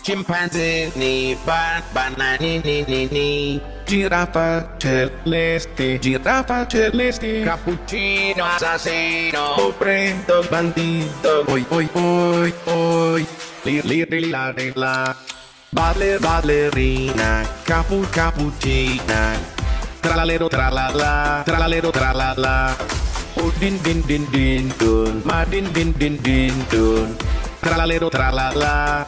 Scimpanzé ni banani ni giraffa celeste cappuccino assassino prendo bandito oi la ballerina cappuccina tralalero tralala oh din dun ma din dun tralalero tralala